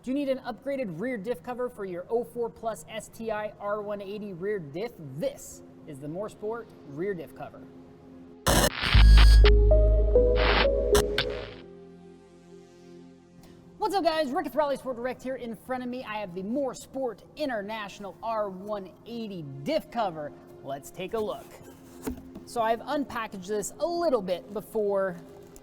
Do you need an upgraded rear diff cover for your 04 Plus STI R180 rear diff? This is the MooreSport rear diff cover. What's up guys, Rick with Raleigh Sport Direct here. In front of me I have the MooreSport International R180 diff cover. Let's take a look. So I've unpackaged this a little bit before,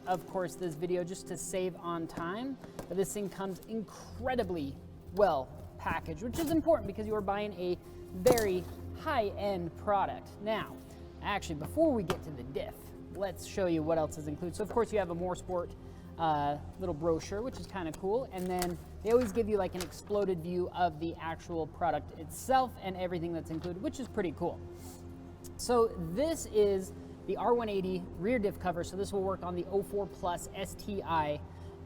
of course, this video just to save on time. But this thing comes incredibly well packaged, which is important because you are buying a very high-end product. Now, actually, before we get to the diff, let's show you what else is included. So of course you have a MooreSport little brochure, which is kind of cool. And then they always give you like an exploded view of the actual product itself and everything that's included, which is pretty cool. So this is the R180 rear diff cover. So this will work on the 04 Plus STI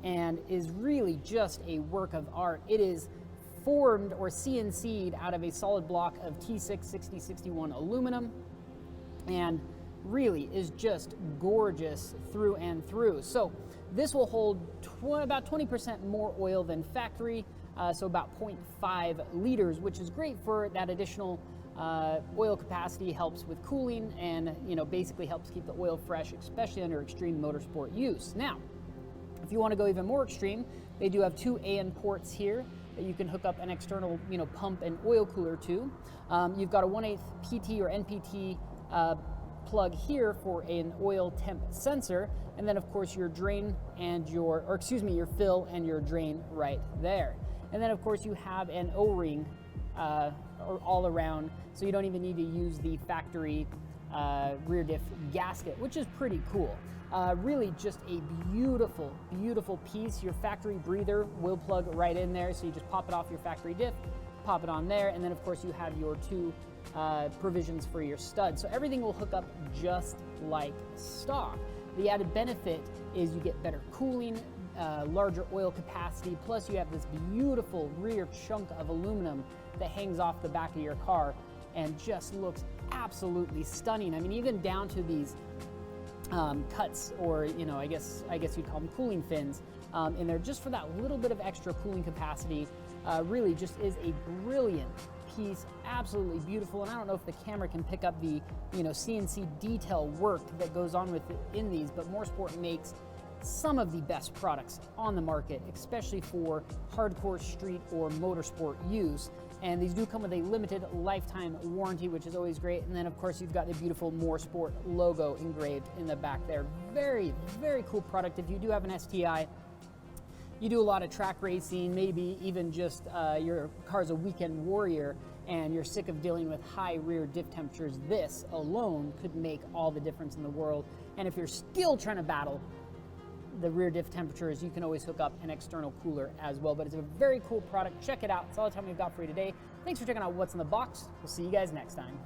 and is really just a work of art. It is formed or CNC'd out of a solid block of T6 6061 aluminum and really is just gorgeous through and through. So this will hold about 20% more oil than factory, so about 0.5 liters, which is great for that additional oil capacity. Helps with cooling and basically helps keep the oil fresh, especially under extreme motorsport use. Now, if you want to go even more extreme, they do have two AN ports here that you can hook up an external pump and oil cooler to. You've got a 1/8 PT or NPT plug here for an oil temp sensor, and then of course your drain and your fill and your drain right there. And then of course you have an O-ring all around, so you don't even need to use the factory rear diff gasket, which is pretty cool. Really just a beautiful, beautiful piece. Your factory breather will plug right in there, so you just pop it off your factory diff, pop it on there, and then of course you have your two provisions for your stud. So everything will hook up just like stock. The added benefit is you get better cooling, larger oil capacity, plus you have this beautiful rear chunk of aluminum that hangs off the back of your car and just looks absolutely stunning. I mean, even down to these cuts, or I guess you'd call them cooling fins in there, just for that little bit of extra cooling capacity. Really just is a brilliant piece, absolutely beautiful. And I don't know if the camera can pick up the CNC detail work that goes on within these, but MooreSport makes some of the best products on the market, especially for hardcore street or motorsport use. And these do come with a limited lifetime warranty, which is always great. And then of course you've got the beautiful MooreSport logo engraved in the back there. Very, very cool product. If you do have an STI, you do a lot of track racing, maybe even just your car's a weekend warrior and you're sick of dealing with high rear diff temperatures, this alone could make all the difference in the world. And if you're still trying to battle the rear diff temperatures, you can always hook up an external cooler as well. But it's a very cool product. Check it out. That's all the time we've got for you today. Thanks for checking out what's in the box. We'll see you guys next time.